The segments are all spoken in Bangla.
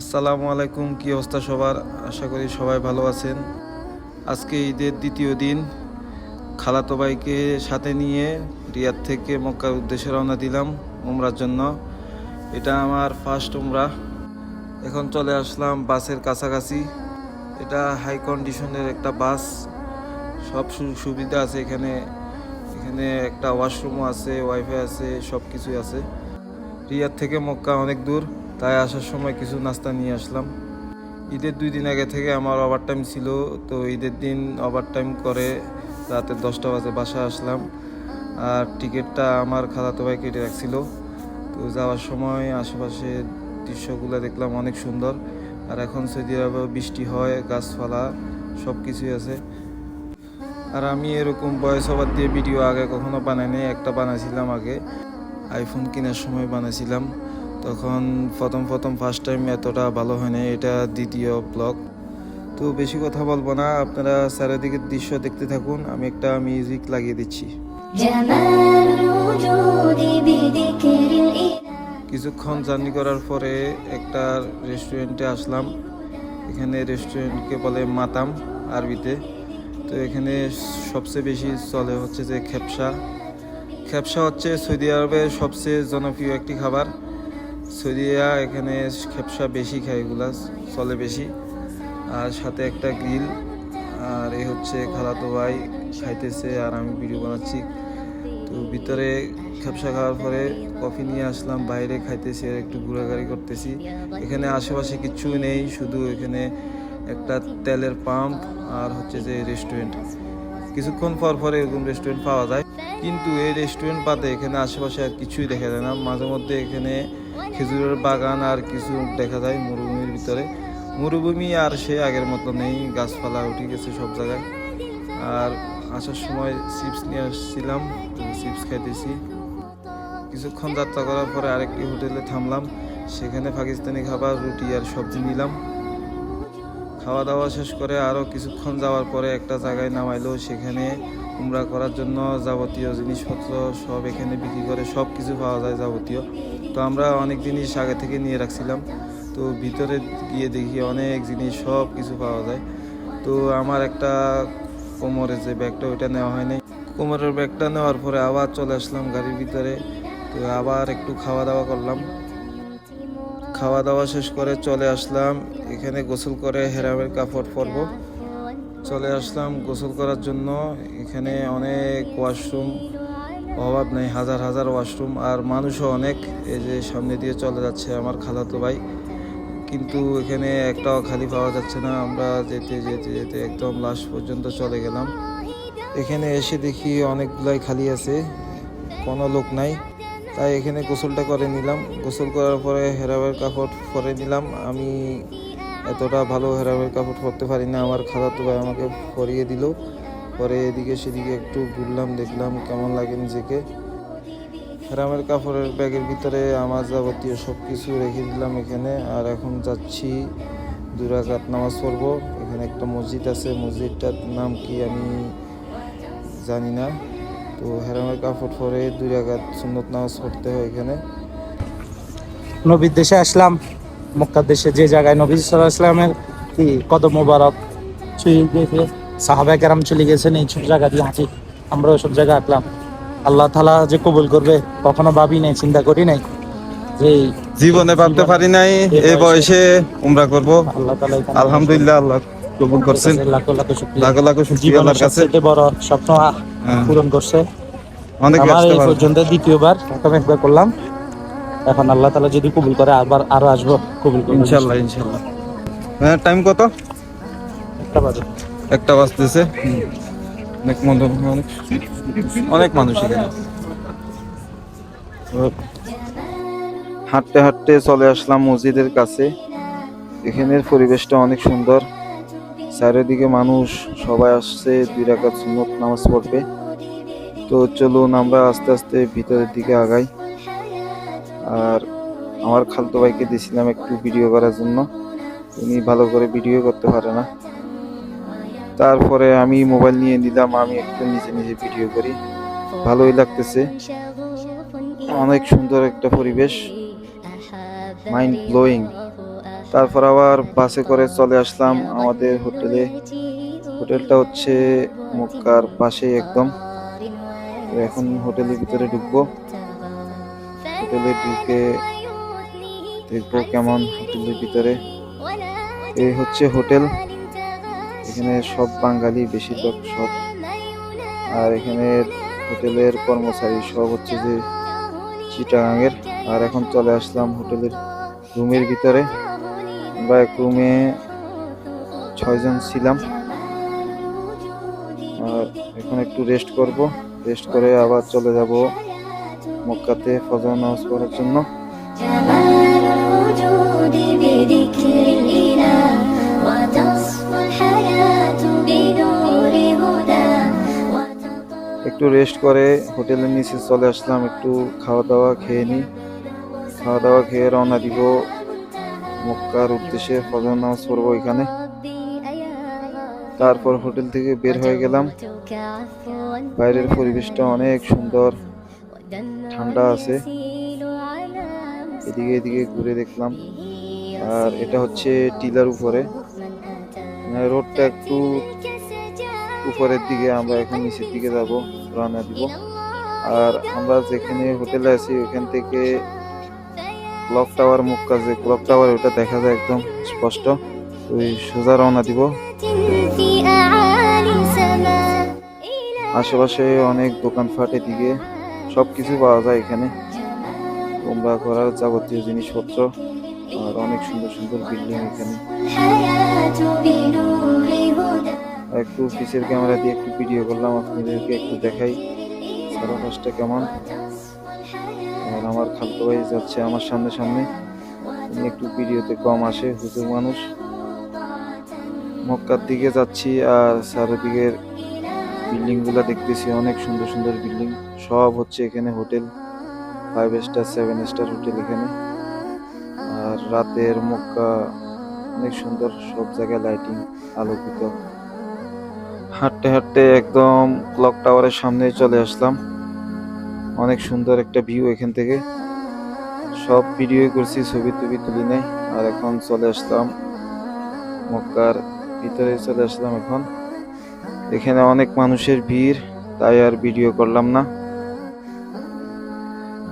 আসসালামু আলাইকুম, কি অবস্থা সবার? আশা করি সবাই ভালো আছেন। আজকে ঈদের দ্বিতীয় দিন, খালাতো ভাইকে সাথে নিয়ে রিয়াদ থেকে মক্কার উদ্দেশ্যে রওনা দিলাম উমরার জন্য। এটা আমার ফার্স্ট উমরা। এখন চলে আসলাম বাসের কাছাকাছি। এটা হাই কন্ডিশনের একটা বাস, সব সুবিধা আছে এখানে। এখানে একটা ওয়াশরুমও আছে, ওয়াইফাই আছে, সব কিছুই আছে। রিয়াদ থেকে মক্কা অনেক দূর, তাই আসার সময় কিছু নাস্তা নিয়ে আসলাম। ঈদের 2 দিন আগে থেকে আমার ওভারটাইম ছিল, তো ঈদের দিন ওভারটাইম করে রাতে 10টা বাজে বাসায় আসলাম। আর টিকিটটা আমার খালাতো ভাই কেটে রাখছিল। তো যাওয়ার সময় আশেপাশে দৃশ্যগুলো দেখলাম অনেক সুন্দর। আর এখন সৌদি আরবে বৃষ্টি হয়, গাছপালা সব কিছুই আছে। আর আমি এরকম ভয়েস ওভার দিয়ে ভিডিও আগে কখনো বানাইনি। একটা বানাইছিলাম আগে, আইফোন কেনার সময় বানাইছিলাম। তখন প্রথম ফার্স্ট টাইম এতটা ভালো হয় না। এটা দ্বিতীয় ব্লগ। তো বেশি কথা বলবো না, আপনারা চারিদিকের দৃশ্য দেখতে থাকুন। আমি একটা মিউজিক লাগিয়ে দিচ্ছি। কিছুক্ষণ জার্নি করার পরে একটা রেস্টুরেন্টে আসলাম। এখানে রেস্টুরেন্টকে বলে মাতাম আরবিতে। তো এখানে সবচেয়ে বেশি চলে হচ্ছে যে খেপসা। খেপসা হচ্ছে সৌদি আরবের সবচেয়ে জনপ্রিয় একটি খাবার। সৌদিরা এখানে খেপসা বেশি খায়, এগুলা চলে বেশি। আর সাথে একটা গ্রিল। আর এই হচ্ছে খালাতো ভাই খাইতেছে আর আমি ভিডিও বানাচ্ছি। তো ভিতরে খেপসা খাওয়ার পরে কফি নিয়ে আসলাম, বাইরে খাইতেছি আর একটু ঘোরাঘুরি করতেছি। এখানে আশেপাশে কিচ্ছু নেই, শুধু এখানে একটা তেলের পাম্প আর হচ্ছে যে রেস্টুরেন্ট। কিছুক্ষণ পর এরকম রেস্টুরেন্ট পাওয়া যায়, কিন্তু এই রেস্টুরেন্ট বাদে এখানে আশেপাশে আর কিছুই দেখা যায় না। মাঝে মধ্যে এখানে খেজুরের বাগান আর কিছু দেখা যায় মরুভূমির ভিতরে। মরুভূমি আর সে আগের মতো নেই, গাছপালা উঠে গেছে সব জায়গায়। আর আসার সময় চিপস নিয়ে আসছিলাম, চিপস খাইতেছি। কিছুক্ষণ যাত্রা করার পরে আরেকটি হোটেলে থামলাম, সেখানে পাকিস্তানি খাবার, রুটি আর সবজি নিলাম। খাওয়া দাওয়া শেষ করে আরও কিছুক্ষণ যাওয়ার পরে একটা জায়গায় নামাইলো, সেখানে উমরা করার জন্য যাবতীয় জিনিসপত্র সব এখানে বিক্রি করে, সব কিছু পাওয়া যায় যাবতীয়। তো আমরা অনেক জিনিস আগে থেকে নিয়ে রাখছিলাম। তো ভিতরে গিয়ে দেখি অনেক জিনিস, সব কিছু পাওয়া যায়। তো আমার একটা কোমরের যে ব্যাগটা, ওইটা নেওয়া হয়নি। কোমরের ব্যাগটা নেওয়ার পরে আবার চলে আসলাম গাড়ির ভিতরে। তো আবার একটু খাওয়া দাওয়া করলাম। খাওয়া দাওয়া শেষ করে চলে আসলাম এখানে গোসল করে হেরামের কাপড় পরব। চলে আসলাম গোসল করার জন্য। এখানে অনেক ওয়াশরুম, অভাব নেই, হাজার হাজার ওয়াশরুম। আর মানুষও অনেক। এই যে সামনে দিয়ে চলে যাচ্ছে আমার খালাতো ভাই, কিন্তু এখানে একটাও খালি পাওয়া যাচ্ছে না। আমরা যেতে যেতে যেতে একদম লাস্ট পর্যন্ত চলে গেলাম। এখানে এসে দেখি অনেকগুলাই খালি আছে, কোনো লোক নাই। তাই এখানে গোসলটা করে নিলাম। গোসল করার পরে হেরামের কাপড় পরে নিলাম। আমি এতটা ভালো হেরামের কাপড় পরতে পারি না, আমার খালাতো ভাই আমাকে পরিয়ে দিল। পরে এদিকে সেদিকে একটু ঘুরলাম, দেখলাম কেমন লাগে নিজেকে। হেরামের কাপড়ের ব্যাগের ভিতরে আমার যাবতীয় সব কিছু রেখে দিলাম এখানে। আর এখন যাচ্ছি 2 রাকাত নামাজ পড়বো। এখানে একটা মসজিদ আছে, মসজিদটার নাম কি আমি জানি না। তো হেরামের কাপড় পরে 2 রাকাত সুন্নত নামাজ পড়তে হয় এখানে। নবীর দেশে আসলাম, মক্কার দেশে, যে জায়গায় নবী সাল্লাল্লাহু আলাইহি ওয়াসাল্লামের কি কদম মোবারক ছুঁয়ে গিয়েছে, সাহাবায়ে কেরাম চলে গেছেন এই সব জায়গা দিয়ে হাঁটি। আমরা ওসব জায়গায় আসলাম। আল্লাহ তাআলা যে কবুল করবে কখনো ভাবি নাই, চিন্তা করি নাই যে জীবনে ভাবতে পারি নাই এই বয়সে উমরা করব। আল্লাহ তাআলা আলহামদুলিল্লাহ, আল্লাহ কবুল করছেন। লাখ লাখ শুকরিয়া। লাখ লাখ শুকরিয়া জীবনের আল্লাহর কাছে। সবচেয়ে বড় স্বপ্ন পূরণ করছে। অনেক আমার ব্যস্ত এই মানুষ। পর্যন্ত দ্বিতীয়বার, প্রথম একবার করলাম, এখন আল্লাহ তাআলা যদি কবুল করে আবার আরো আসবো, কবুল করবেন ইনশাআল্লাহ ইনশাআল্লাহ। টাইম কত? একটা বাজে। একটা বাজতেছে। অনেক অনেক মানুষ এখানে। হাঁটতে হাঁটতে চলে আসলাম মসজিদের কাছে। এখানের পরিবেশটা অনেক সুন্দর, চারিদিকে মানুষ, সবাই আসছে 2 রাকাত সুন্নত নামাজ পড়বে। তো চলুন আমরা আস্তে আস্তে ভিতরের দিকে আগাই। আর আমার খালাতো ভাইকে দিয়েছিলাম একটু ভিডিও করার জন্য, উনি ভালো করে ভিডিও করতে পারে না। তারপরে আমি মোবাইল নিয়ে নিলাম, আমি একটু নিজে নিজে ভিডিও করি। ভালোই লাগতেছে, অনেক সুন্দর একটা পরিবেশ, মাইন্ড ব্লোয়িং। তারপর আবার বাসে করে চলে আসলাম আমাদের হোটেলে। হোটেলটা হচ্ছে মক্কার পাশেই একদম। তো এখন হোটেলের ভিতরে ঢুকবো। হোটেলে ঢুকে দেখবো কেমন হোটেলের ভিতরে। এই হচ্ছে হোটেল। এখানে সব বাঙালি বেশিরভাগ সব। আর এখানে হোটেলের কর্মচারী সব হচ্ছে যে চিটাগাঙের। আর এখন চলে আসলাম হোটেলের রুমের ভিতরে। আমরা এক রুমে 6 জন ছিলাম। আর এখন একটু রেস্ট করব। রেস্ট করে আবার চলে যাব মক্কাতে ফজর নামাজ পড়ার জন্য। একটু রেস্ট করে হোটেলের নিচে চলে আসলাম, একটু খাওয়া দাওয়া খেয়ে নিই। খাওয়া দাওয়া খেয়ে রওনা দিব মক্কার উদ্দেশ্যে, ফজর নামাজ পড়বো এখানে। তারপর হোটেল থেকে বের হয়ে গেলাম। বাইরের পরিবেশটা অনেক সুন্দর, ঠান্ডা আছে। এদিকে এদিকে ঘুরে দেখলাম। আর এটা হচ্ছে টিলার উপরে, রোডটা একটু উপরের দিকে। আমরা এখন নিচের দিকে যাব, রওনা দিব। আর আমরা যেখানে হোটেলে আছি ওখান থেকে ক্লক টাওয়ার, মক্কা যে ক্লক টাওয়ার ওটা দেখা যায় একদম স্পষ্ট। ওই সোজা রওনা দিব। আশেপাশে অনেক দোকানপাট, এদিকে সবকিছু পাওয়া যায় এখানে, উমরা করার যাবতীয় জিনিসপত্র। আর অনেক সুন্দর সুন্দর বিল্ডিং এখানে। একটু পিছের ক্যামেরা দিয়ে একটু ভিডিও করলাম, আপনাদেরকে একটু দেখাই চারপাশটা কেমন। আর আমার খালতো ভাই যাচ্ছে আমার সামনে সামনে, উনি একটু ভিডিওতে কম আসে, হুজুর মানুষ। মক্কার দিকে যাচ্ছি আর চারিদিকের বিল্ডিং গুলা দেখতেছি, অনেক সুন্দর সুন্দর বিল্ডিং। সব হচ্ছে এখানে হোটেল, 5 স্টার 7 স্টার হোটেল এখানে। আর রাতের মক্কা অনেক সুন্দর, সব জায়গায় লাইটিং, আলোকিত। হাঁটতে হাঁটতে একদম ক্লক টাওয়ারের সামনে চলে আসলাম। অনেক সুন্দর একটা ভিউ এখান থেকে। সব ভিডিও করছি, ছবি টবি তুলি নাই। আর এখন চলে আসলাম মক্কার ভিতরে, চলে আসলাম এখন। এখানে অনেক মানুষের ভিড়, তাই আর ভিডিও করলাম না।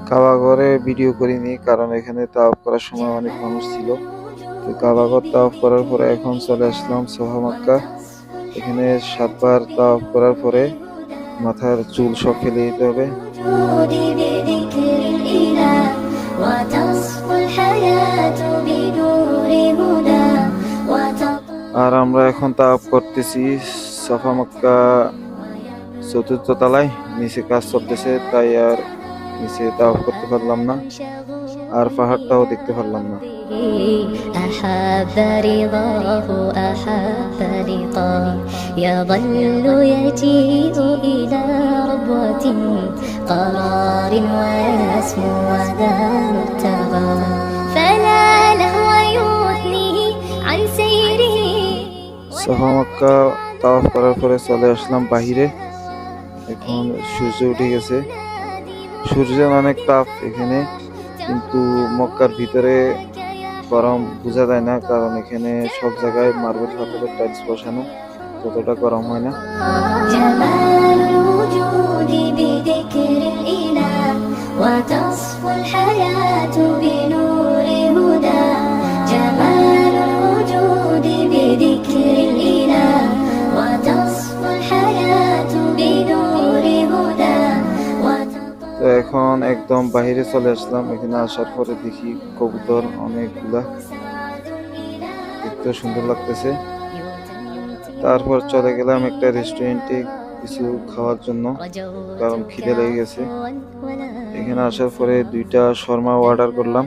কাবাঘরে ভিডিও করিনি, কারণ এখানে তাওয়াফ করার সময় অনেক মানুষ ছিল। তো কাবাঘর তাওয়াফ করার পরে এখন চলে আসলাম সোফা মক্কা। এখানে 7 বার তাওয়াফ করার পরে মাথার চুল সব ফেলে দিতে হবে। আর আমরা এখন তাওয়াফ করতেছি সোফা মক্কা 4র্থ তলায়। নিচে কাজ চলতেছে, তাই আর নিচে তাওয়াফ করতে পারলাম না, আর পাহাড়টাও দেখতে পারলাম না। أحب رضاه أحب لقاه يظل يجيء إلى ربوة قرار ويسمو وذا مرتضى فلا لهو يثنيه عن سيره। সোফা মক্কা তাওয়াফ করার পরে চলে আসলাম বাহিরে। এখন সূর্য উঠে গেছে, সূর্যের অনেক তাপ এখানে, কিন্তু মক্কার ভিতরে গরম বোঝা যায় না, কারণ এখানে সব জায়গায় মার্বেল পাথরের টাইলস বসানো, ততটা গরম হয় না। جمال الوجود بذكر الإله وتصفو الحياة بنور هدى جمال الوجود بذكر الإله وتصفو الحياة بنور هدى তো এখন একদম বাইরে চলে আসলাম। এখানে আসার পরে দেখি কবুতর অনেকগুলা, দেখতে সুন্দর লাগতেছে। তারপর চলে গেলাম একটা রেস্টুরেন্টে কিছু খাওয়ার জন্য, কারণ খিদে লেগে গেছে। এখানে আসার পরে 2টা শর্মা অর্ডার করলাম,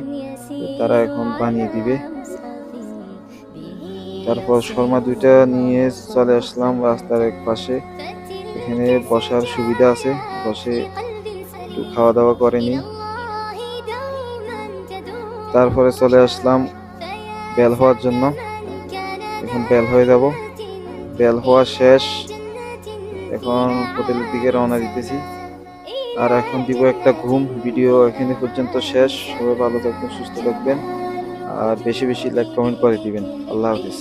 তারা এখন বানিয়ে দিবে। তারপর শর্মা 2টা নিয়ে চলে আসলাম রাস্তার এক পাশে। এখানে বসার সুবিধা আছে, বসে একটু খাওয়া দাওয়া করে নি। তারপরে চলে আসলাম বেল হওয়ার জন্য। এখন বেল হয়ে যাব, বেল হওয়া শেষ। এখন হোটেলের দিকে রওনা দিতেছি। আর এখন দিব একটা ঘুম। ভিডিও এখানে পর্যন্ত শেষ। সবাই ভালো থাকবেন, সুস্থ থাকবেন। আর বেশি বেশি লাইক কমেন্ট করে দিবেন। আল্লাহ হাফিজ।